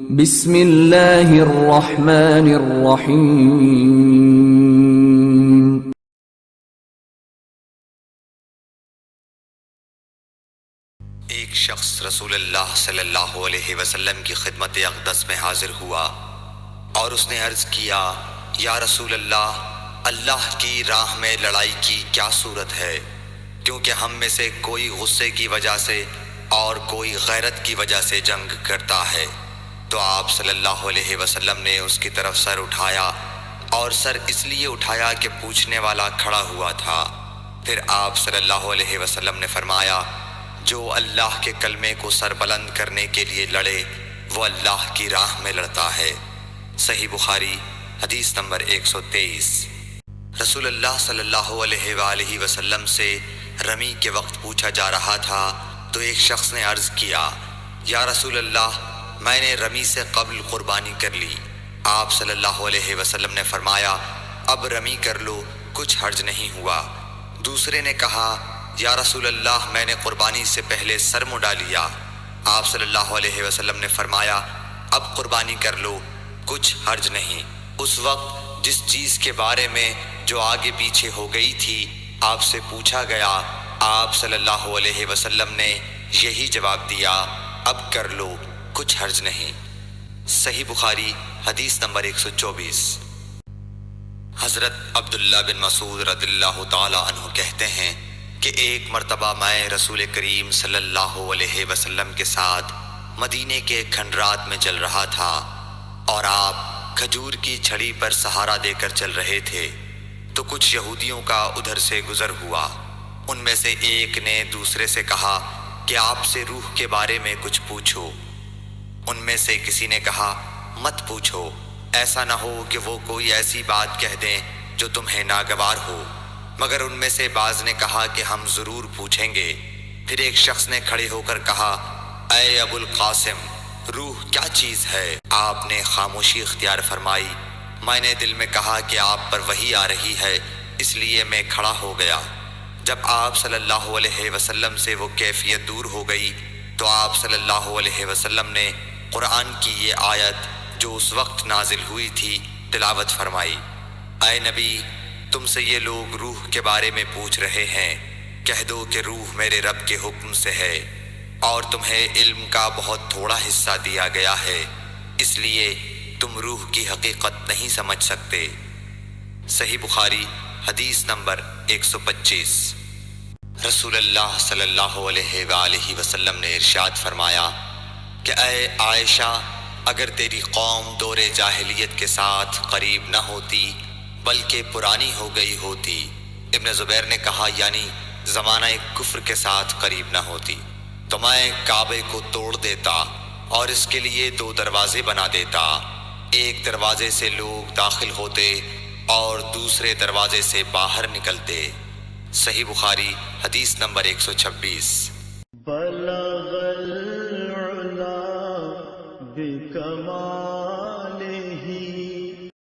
بسم اللہ الرحمن الرحیم۔ ایک شخص رسول اللہ صلی اللہ علیہ وسلم کی خدمت اقدس میں حاضر ہوا اور اس نے عرض کیا، یا رسول اللہ، اللہ کی راہ میں لڑائی کی کیا صورت ہے؟ کیونکہ ہم میں سے کوئی غصے کی وجہ سے اور کوئی غیرت کی وجہ سے جنگ کرتا ہے۔ تو آپ صلی اللہ علیہ وسلم نے اس کی طرف سر اٹھایا، اور سر اس لیے اٹھایا کہ پوچھنے والا کھڑا ہوا تھا۔ پھر آپ صلی اللہ علیہ وسلم نے فرمایا، جو اللہ کے کلمے کو سر بلند کرنے کے لیے لڑے وہ اللہ کی راہ میں لڑتا ہے۔ صحیح بخاری حدیث نمبر 123۔ رسول اللہ صلی اللہ علیہ وآلہ وسلم سے رمی کے وقت پوچھا جا رہا تھا تو ایک شخص نے عرض کیا، یا رسول اللہ، میں نے رمی سے قبل قربانی کر لی۔ آپ صلی اللہ علیہ وسلم نے فرمایا، اب رمی کر لو، کچھ حرج نہیں ہوا۔ دوسرے نے کہا، یا رسول اللہ، میں نے قربانی سے پہلے سر مڈا لیا۔ آپ صلی اللہ علیہ وسلم نے فرمایا، اب قربانی کر لو، کچھ حرج نہیں۔ اس وقت جس چیز کے بارے میں جو آگے پیچھے ہو گئی تھی آپ سے پوچھا گیا، آپ صلی اللہ علیہ وسلم نے یہی جواب دیا، اب کر لو، کچھ حرج نہیں۔ صحیح بخاری حدیث نمبر 124۔ حضرت عبداللہ بن مسعود رضی اللہ تعالی عنہ کہتے ہیں کہ ایک مرتبہ میں رسول کریم صلی اللہ علیہ وسلم کے ساتھ مدینے کے کھنڈرات میں چل رہا تھا اور آپ کھجور کی چھڑی پر سہارا دے کر چل رہے تھے، تو کچھ یہودیوں کا ادھر سے گزر ہوا۔ ان میں سے ایک نے دوسرے سے کہا کہ آپ سے روح کے بارے میں کچھ پوچھو۔ ان میں سے کسی نے کہا، مت پوچھو، ایسا نہ ہو کہ وہ کوئی ایسی بات کہہ دیں جو تمہیں ناگوار ہو۔ مگر ان میں سے بعض نے کہا کہ ہم ضرور پوچھیں گے۔ پھر ایک شخص نے کھڑے ہو کر کہا، اے ابو القاسم، روح کیا چیز ہے؟ آپ نے خاموشی اختیار فرمائی۔ میں نے دل میں کہا کہ آپ پر وحی آ رہی ہے، اس لیے میں کھڑا ہو گیا۔ جب آپ صلی اللہ علیہ وسلم سے وہ کیفیت دور ہو گئی تو آپ صلی اللہ علیہ وسلم نے قرآن کی یہ آیت جو اس وقت نازل ہوئی تھی تلاوت فرمائی، اے نبی، تم سے یہ لوگ روح کے بارے میں پوچھ رہے ہیں، کہہ دو کہ روح میرے رب کے حکم سے ہے، اور تمہیں علم کا بہت تھوڑا حصہ دیا گیا ہے، اس لیے تم روح کی حقیقت نہیں سمجھ سکتے۔ صحیح بخاری حدیث نمبر 125۔ رسول اللہ صلی اللہ علیہ وآلہ وسلم نے ارشاد فرمایا کہ اے عائشہ، اگر تیری قوم دور جاہلیت کے ساتھ قریب نہ ہوتی بلکہ پرانی ہو گئی ہوتی، ابن زبیر نے کہا یعنی زمانہ کفر کے ساتھ قریب نہ ہوتی، تو میں کعبے کو توڑ دیتا اور اس کے لیے 2 دروازے بنا دیتا، ایک دروازے سے لوگ داخل ہوتے اور دوسرے دروازے سے باہر نکلتے۔ صحیح بخاری حدیث نمبر 126۔